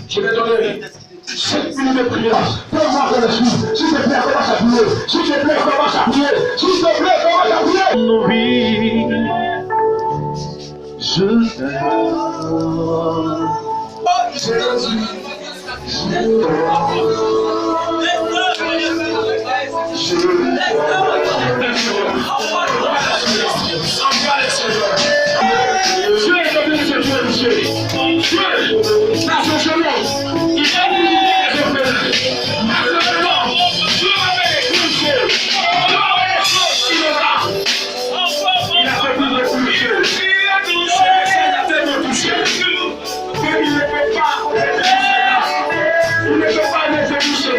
Je vais donner 7 minutes de prière. Fais-moi dans l'esprit. S'il te plaît, commence à prier. S'il te plaît, commence à prier. S'il te plaît, commence à prier. Nos vies, je t'aime. Il ne peut pas les élucher.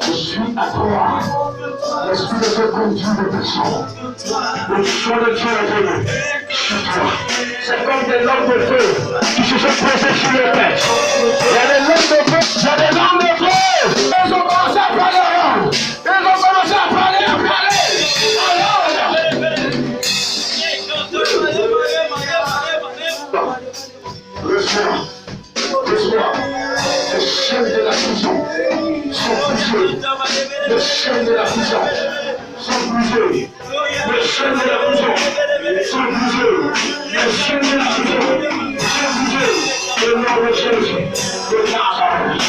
Je suis à toi. L'esprit de Dieu conduit les personnes. Le choix de Dieu est venu sur toi. C'est comme des lampes de feu qui se sont posées sur le père. Il y a des lampes de feu. Il y a des lampes de feu. Ils ont commencé à parler. Ils ont commencé à parler, à parler. Le soir, les chaînes de la prison sont brisées. Les chaînes de la prison sont brisées. Les chaînes de la prison sont brisées. Les chaînes de la prison sont brisées. Le nom de Jésus, de Nazareth.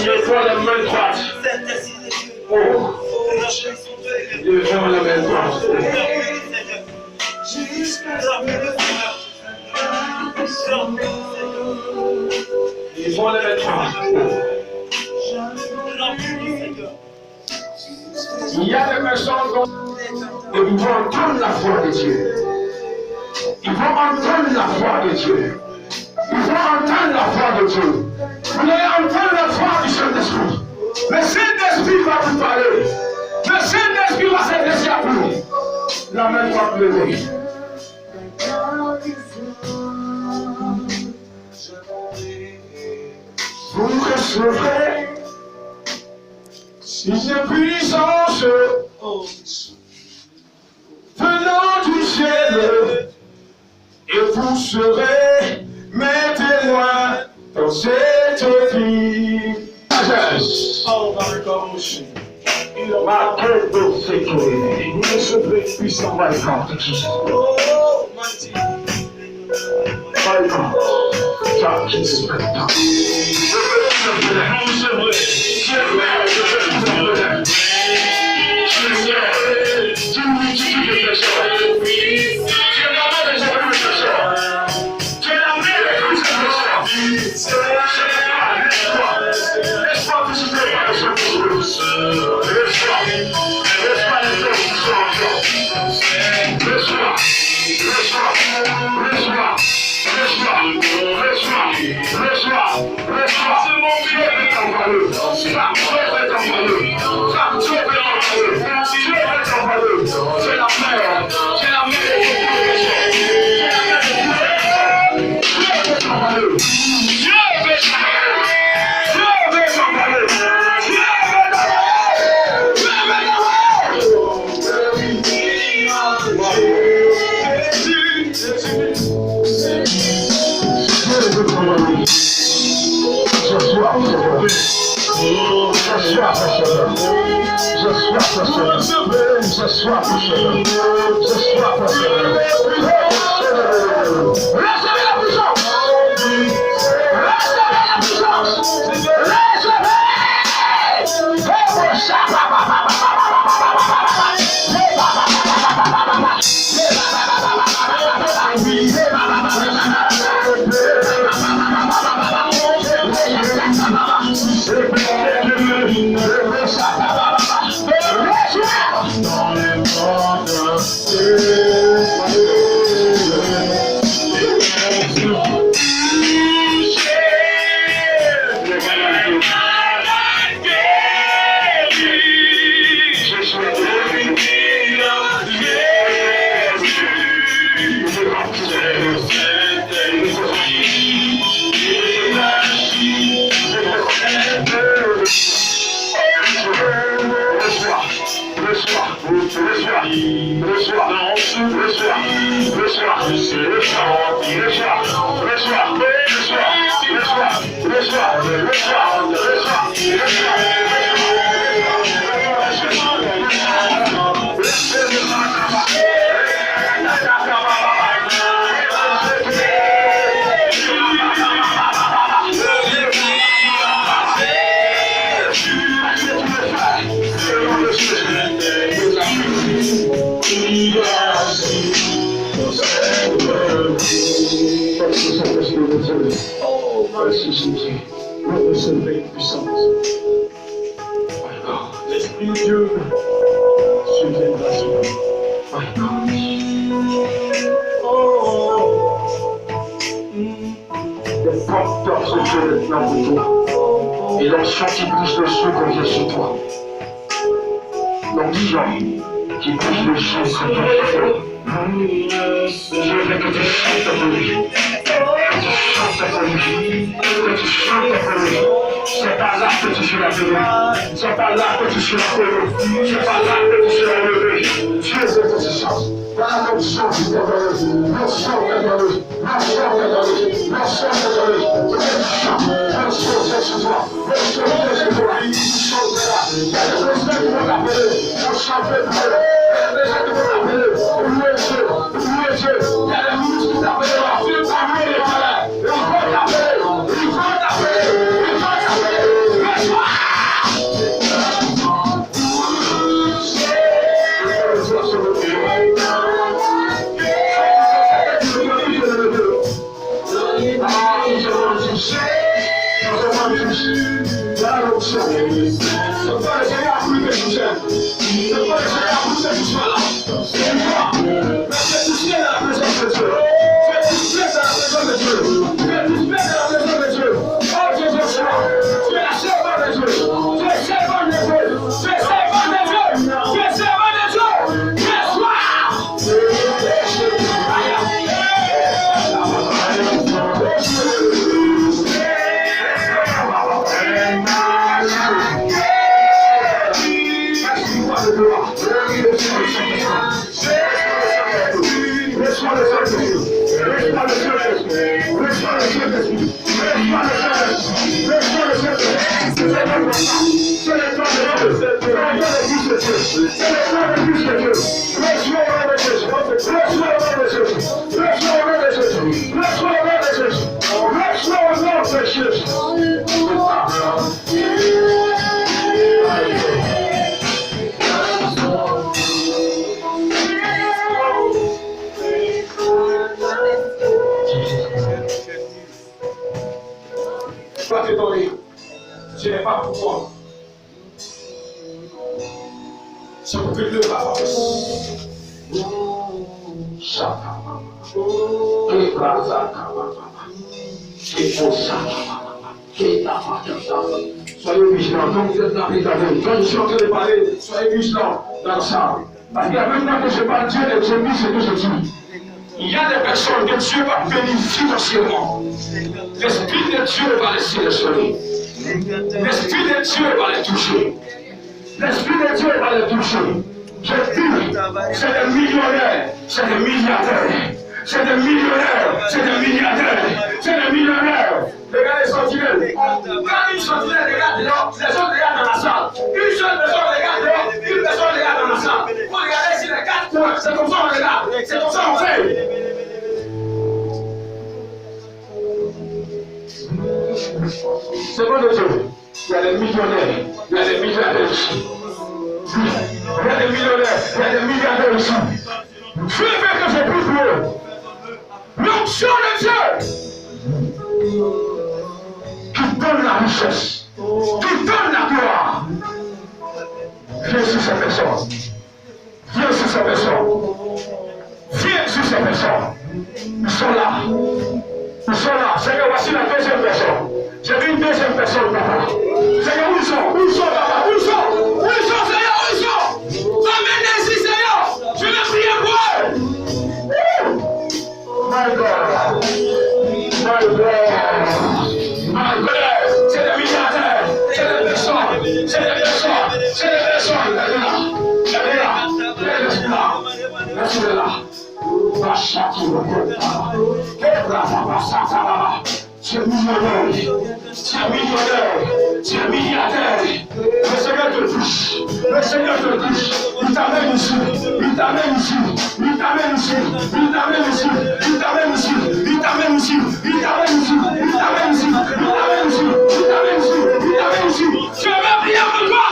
Je vois la main droite. Oh. Je vois la main droite. Ils vont la main droite. Il y a des personnes qui vont entendre la voix de Dieu. Ils vont entendre la voix de Dieu. Ils vont entendre la voix de Dieu. Vous allez entendre la voix du Saint-Esprit. Le Saint-Esprit va vous parler. Le Saint-Esprit va s'adresser à vous. La main va pleurer. Vous recevrez une puissance venant du ciel, et vous serez mes témoins dans cette vie. Ma quête de sécurité, vous recevrez une puissance de Jésus. By God, God, Jesus, by God. Merci Saint-Esprit de Dieu. Oh, merci Jésus. Nous recevons une puissance. L'Esprit de Dieu surviendra sur nous. Oh, les porteurs se tiennent maintenant pour toi. Et l'onction qui bouge dessus comme je suis toi. L'onction qui bouge dessus comme je suis toi. Je veux que tu chantes pour lui. Que tu chantes pour lui. Que tu chantes pour lui. C'est pas là que tu seras levé. C'est pas là que tu seras levé. C'est pas là que tu seras levé. Dieu veut que tu chantes. Voilà comme chante de donner. Non chante de donner. Non chante de donner. Non chante de donner. Je veux que tu chantes. Non chante sur toi. Non chante sur toi. Tu chanteras. Il y a des choses qui vont t'appeler. Non chante de donner. Il y a des gens qui vont t'appeler. Louez Dieu. Louez Dieu. Il y a des ministres qui t'appelleront. Parmi les malades. Ils vont t'appeler. Ils vont t'appeler. Ils vont t'appeler. Ce n'est pas pour toi. C'est pour que Dieu avance. Soyez vigilants. Quand vous êtes dans les aveux, quand je suis en train de parler, soyez vigilants dans ça. Parce qu'il y a même temps que je parle, Dieu est Dieu, ce que je dis. Il y a des personnes que Dieu va bénir financièrement. L'Esprit de Dieu va les sélectionner. L'Esprit de Dieu va les toucher. L'Esprit de Dieu va les toucher. Je dis, c'est des millionnaires, c'est des milliardaires. C'est des millionnaires, c'est des milliardaires, c'est des millionnaires. Regardez les sentinelles. Quand une sentinelle regarde dehors, les autres regardent dans la salle. Une seule personne regarde dehors, une personne regarde dans la salle. Vous regardez sur les quatre coins, c'est comme ça on regarde, c'est comme ça on fait. C'est bon de Dieu. Il y a des millionnaires, il y a des milliardaires ici. Il y a des millionnaires, il y a des milliardaires ici. Dieu veut que je prie pour eux. L'onction de Dieu qui donne la richesse, qui donne la gloire. Viens sur ces personnes. Viens sur ces personnes. Viens sur ces personnes. Ils sont là. Ils sont là. Seigneur, voici la deuxième personne. J'ai vu une deuxième personne, papa. Seigneur, où ils sont? Où ils sont, papa? Où ils sont? Où ils sont, Seigneur? Où ils sont? Emmène-les ici, Seigneur. Je vais prier pour eux. My God. My God. My God. C'est des milliardaires. C'est des personnes. C'est des personnes. C'est des personnes. Elle est là. Elle est là. Elle est là. Tu es millionnaire, tu es millionnaire, tu es milliardaire. Le Seigneur te touche, le Seigneur te touche. Il t'amène ici, il t'amène ici, il t'amène ici, il t'amène ici, il t'amène ici, il t'amène ici, il t'amène ici, il t'amène ici, il t'amène ici, il t'amène ici, il t'amène ici. Je vais prier pour toi.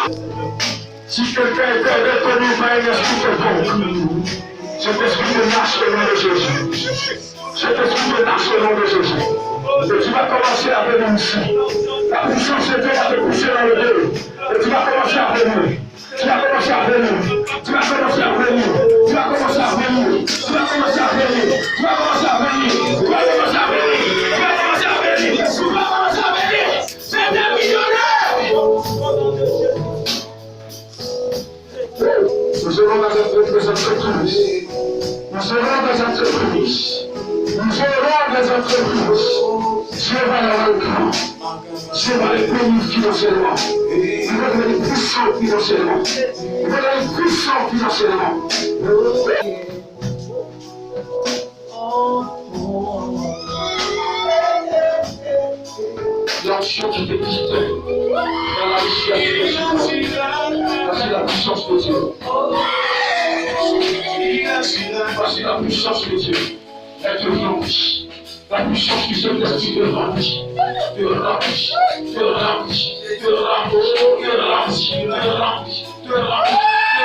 Si quelqu'un était retenu par un esprit quelconque, cet esprit de marche au nom de Jésus. Cet esprit de marche commencer à venir ici. La puissance de Dieu va te pousser dans le dos. Et tu vas commencer à venir. Tu vas commencer à venir. Tu vas commencer à venir. Tu vas commencer à venir. Tu vas commencer à venir. Tu vas commencer à venir. Tu vas commencer à venir. Tu vas commencer à venir. Tu vas commencer à venir. C'est des millionnaires. Nous serons dans des entreprises. Nous serons des entreprises. Nous serons des entreprises. Dieu va les rendre. Dieu va les bénir financièrement. Il va devenir puissant financièrement. Il va devenir puissant financièrement. L'action qui te distingue dans la richesse, c'est la puissance de Dieu. Voici la puissance de Dieu. Elle te remplit. La puissance qui se destine te remplit. Te remplit. Te remplit. Te remplit. Te remplit. Te remplit. Te remplit.